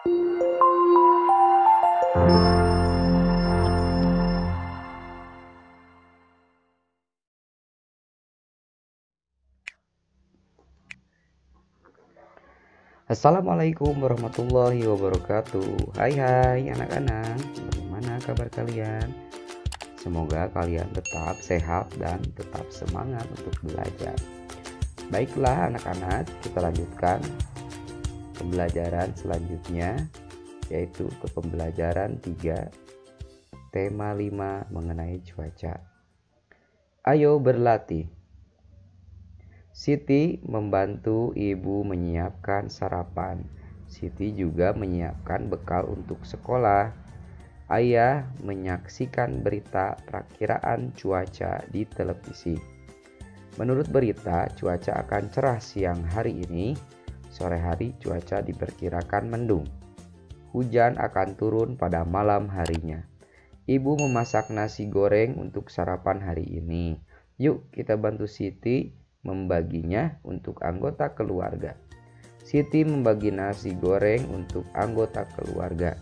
Assalamualaikum warahmatullahi wabarakatuh. Hai anak-anak, bagaimana kabar kalian? Semoga kalian tetap sehat dan tetap semangat untuk belajar. Baiklah anak-anak, kita lanjutkan pembelajaran selanjutnya, yaitu ke pembelajaran 3 tema 5 mengenai cuaca. Ayo berlatih. Siti membantu ibu menyiapkan sarapan. Siti juga menyiapkan bekal untuk sekolah. Ayah menyaksikan berita perakiraan cuaca di televisi. Menurut berita, cuaca akan cerah siang hari ini. Sore hari cuaca diperkirakan mendung. Hujan akan turun pada malam harinya. Ibu memasak nasi goreng untuk sarapan hari ini. Yuk kita bantu Siti membaginya untuk anggota keluarga. Siti membagi nasi goreng untuk anggota keluarga.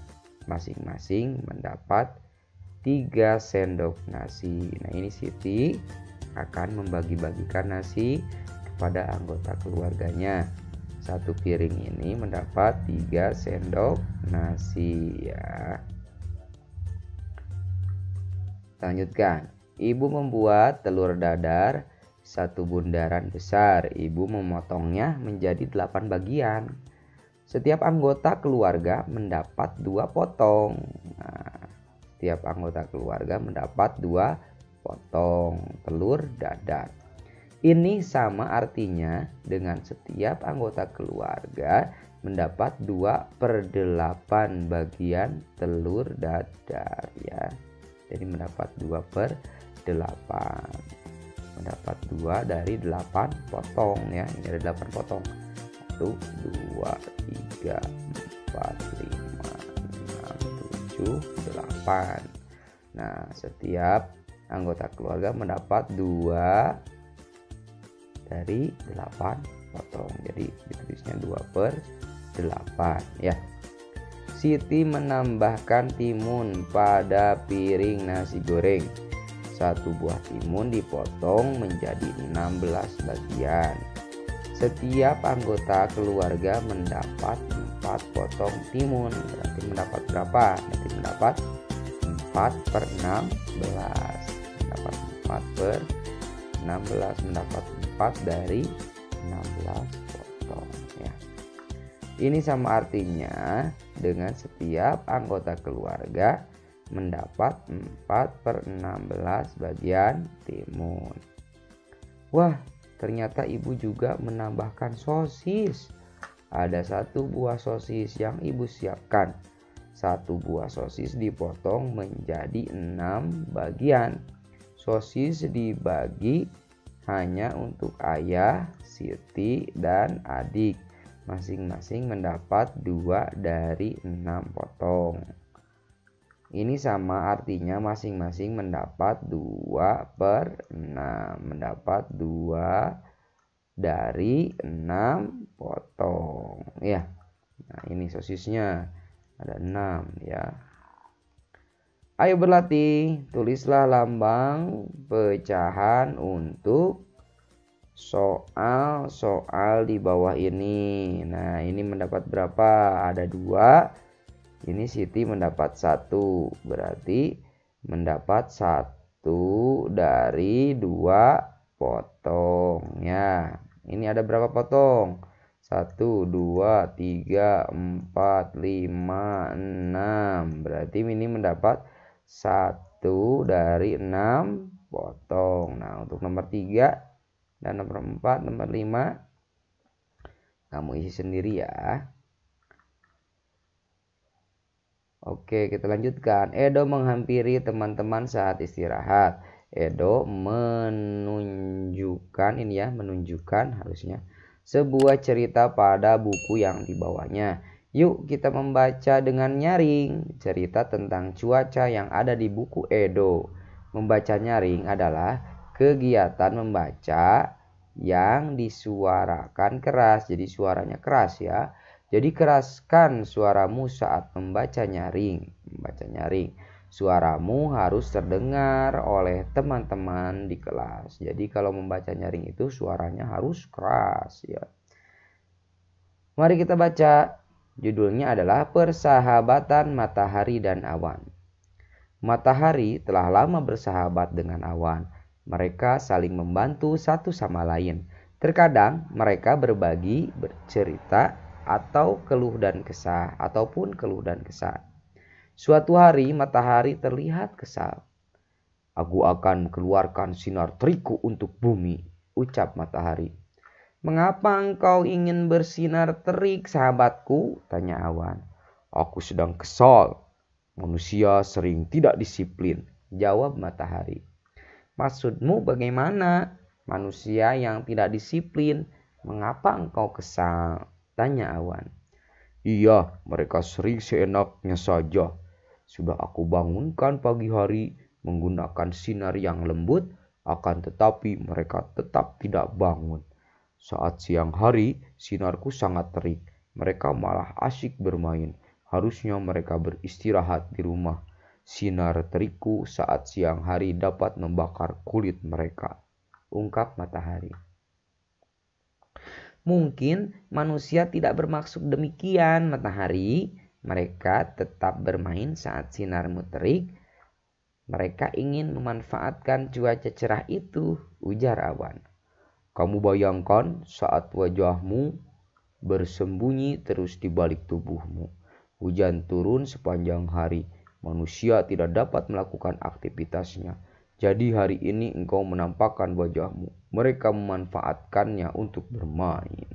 Masing-masing mendapat 3 sendok nasi. Nah, ini Siti akan membagi-bagikan nasi kepada anggota keluarganya. Satu piring ini mendapat 3 sendok nasi ya. Lanjutkan. Ibu membuat telur dadar 1 bundaran besar. Ibu memotongnya menjadi 8 bagian. Setiap anggota keluarga mendapat 2 potong. Nah, setiap anggota keluarga mendapat 2 potong telur dadar. Ini sama artinya dengan setiap anggota keluarga mendapat 2/8 bagian telur dadar ya. Jadi mendapat 2/8. Mendapat 2 dari 8 potong ya. Ini ada 8 potong. 1, 2, 3, 4, 5, 6, 7, 8. Nah, setiap anggota keluarga mendapat 2 dari 8 potong. Jadi ditulisnya 2/8 ya. Siti menambahkan timun pada piring nasi goreng. 1 buah timun dipotong menjadi 16 bagian. Setiap anggota keluarga mendapat 4 potong timun. Berarti mendapat berapa? Berarti mendapat 4/16. Mendapat 4/16. Mendapat 4 dari 16 potong ya. Ini sama artinya dengan setiap anggota keluarga mendapat 4/16 bagian timun. Wah, ternyata ibu juga menambahkan sosis. Ada 1 buah sosis yang ibu siapkan. 1 buah sosis dipotong menjadi 6 bagian. Sosis dibagi hanya untuk ayah, Siti, dan adik. Masing-masing mendapat 2 dari 6 potong. Ini sama artinya masing-masing mendapat 2/6. Mendapat 2 dari 6 potong ya. Nah, ini sosisnya ada 6 ya. Ayo berlatih. Tulislah lambang pecahan untuk soal-soal di bawah ini. Nah, ini mendapat berapa? Ada 2. Ini Siti mendapat 1. Berarti mendapat 1 dari 2 potong ya. Ini ada berapa potong? 1, 2, 3, 4, 5, 6. Berarti ini mendapat 1 dari 6 potong. Nah, untuk nomor 3 dan nomor 4, nomor 5 kamu isi sendiri ya. Oke, kita lanjutkan. Edo menghampiri teman-teman saat istirahat. Edo menunjukkan harusnya sebuah cerita pada buku yang dibawanya. Yuk kita membaca dengan nyaring cerita tentang cuaca yang ada di buku Edo. Membaca nyaring adalah kegiatan membaca yang disuarakan keras. Jadi suaranya keras ya. Jadi keraskan suaramu saat membaca nyaring. Suaramu harus terdengar oleh teman-teman di kelas. Jadi kalau membaca nyaring itu suaranya harus keras ya. Mari kita baca. Judulnya adalah Persahabatan Matahari dan Awan. Matahari telah lama bersahabat dengan awan. Mereka saling membantu satu sama lain. Terkadang mereka berbagi, bercerita, ataupun keluh dan kesah. Suatu hari matahari terlihat kesal. Aku akan keluarkan sinar teriku untuk bumi, ucap matahari. Mengapa engkau ingin bersinar terik, sahabatku? Tanya awan. Aku sedang kesal. Manusia sering tidak disiplin, jawab matahari. Maksudmu bagaimana? Manusia yang tidak disiplin, mengapa engkau kesal? Tanya awan. Iya, mereka sering seenaknya saja. Sudah aku bangunkan pagi hari menggunakan sinar yang lembut, akan tetapi mereka tetap tidak bangun. Saat siang hari, sinarku sangat terik. Mereka malah asyik bermain. Harusnya mereka beristirahat di rumah. Sinar terikku saat siang hari dapat membakar kulit mereka, ungkap matahari. Mungkin manusia tidak bermaksud demikian, matahari. Mereka tetap bermain saat sinarmu terik. Mereka ingin memanfaatkan cuaca cerah itu, ujar awan. Kamu bayangkan saat wajahmu bersembunyi terus di balik tubuhmu. Hujan turun sepanjang hari. Manusia tidak dapat melakukan aktivitasnya. Jadi hari ini engkau menampakkan wajahmu. Mereka memanfaatkannya untuk bermain.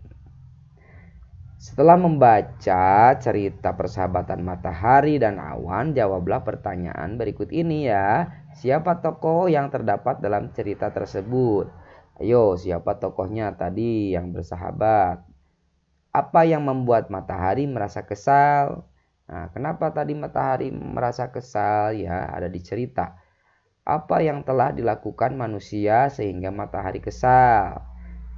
Setelah membaca cerita persahabatan matahari dan awan, jawablah pertanyaan berikut ini ya. Siapa tokoh yang terdapat dalam cerita tersebut? Ayo, siapa tokohnya tadi yang bersahabat? Apa yang membuat matahari merasa kesal? Nah, kenapa tadi matahari merasa kesal? Ya, ada di cerita. Apa yang telah dilakukan manusia sehingga matahari kesal?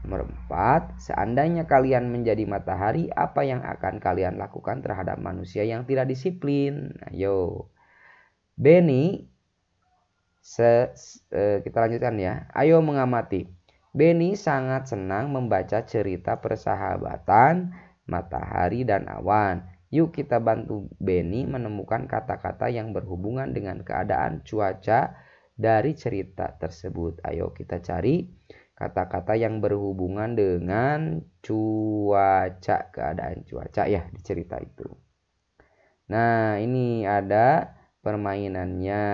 Nomor 4, seandainya kalian menjadi matahari, apa yang akan kalian lakukan terhadap manusia yang tidak disiplin? Ayo. Benny, kita lanjutkan ya. Ayo mengamati. Benny sangat senang membaca cerita persahabatan matahari dan awan. Yuk kita bantu Benny menemukan kata-kata yang berhubungan dengan keadaan cuaca dari cerita tersebut. Ayo kita cari kata-kata yang berhubungan dengan cuaca, keadaan cuaca ya di cerita itu. Nah, ini ada permainannya.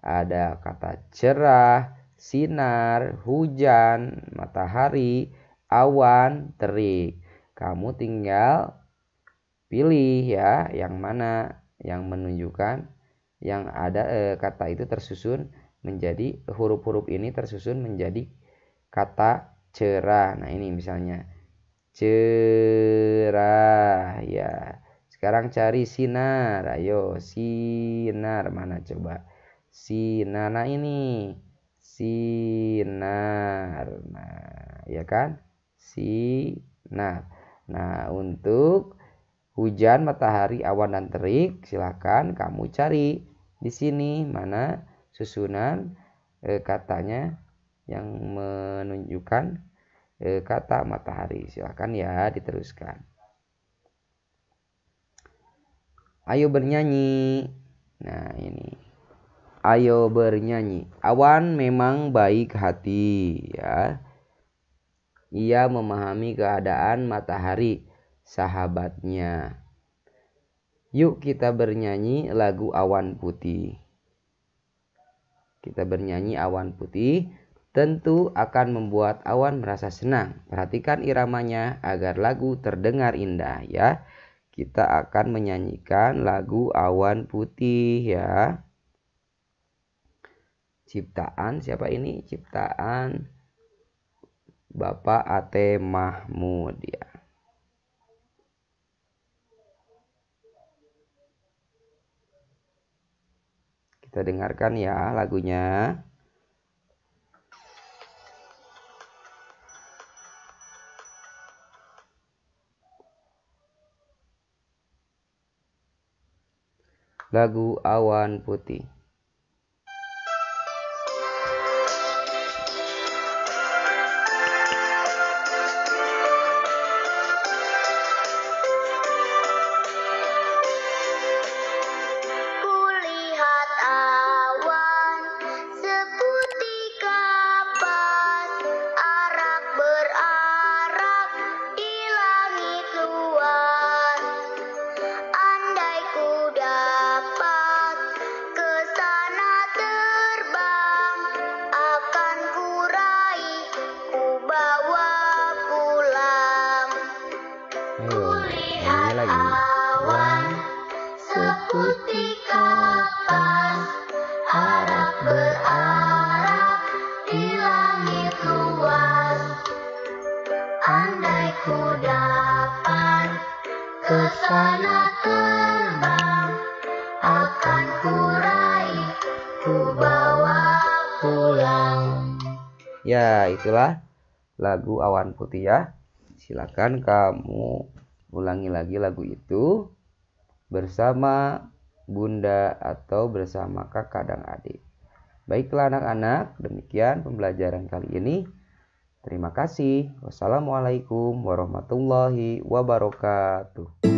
Ada kata cerah, sinar, hujan, matahari, awan, terik. Kamu tinggal pilih ya yang mana yang menunjukkan yang ada kata itu tersusun menjadi huruf-huruf ini tersusun menjadi kata cerah. Nah, ini misalnya cerah ya. Sekarang cari sinar. Ayo, sinar mana coba? Sinar. Nah, ini sinar. Nah, ya kan? Sinar. Nah, untuk hujan, matahari, awan, dan terik, silakan kamu cari di sini mana susunan katanya yang menunjukkan kata matahari. Silakan ya diteruskan. Ayo bernyanyi. Nah, ini. Ayo bernyanyi. Awan memang baik hati ya. Ia memahami keadaan matahari, sahabatnya. Yuk kita bernyanyi lagu Awan Putih. Kita bernyanyi Awan Putih, tentu akan membuat awan merasa senang. Perhatikan iramanya agar lagu terdengar indah ya. Kita akan menyanyikan lagu Awan Putih ya. Ciptaan siapa ini? Ciptaan Bapak Ate Mahmud ya. Kita dengarkan ya lagunya. Lagu Awan Putih. Seputih kapas, harap berarah di langit luas. Andai ku dapat ke sana terbang, akan ku raih, ku bawa pulang. Ya, itulah lagu Awan Putih ya. Silakan kamu ulangi lagi lagu itu bersama bunda atau bersama kakak dan adik. Baiklah anak-anak, demikian pembelajaran kali ini. Terima kasih. Wassalamualaikum warahmatullahi wabarakatuh.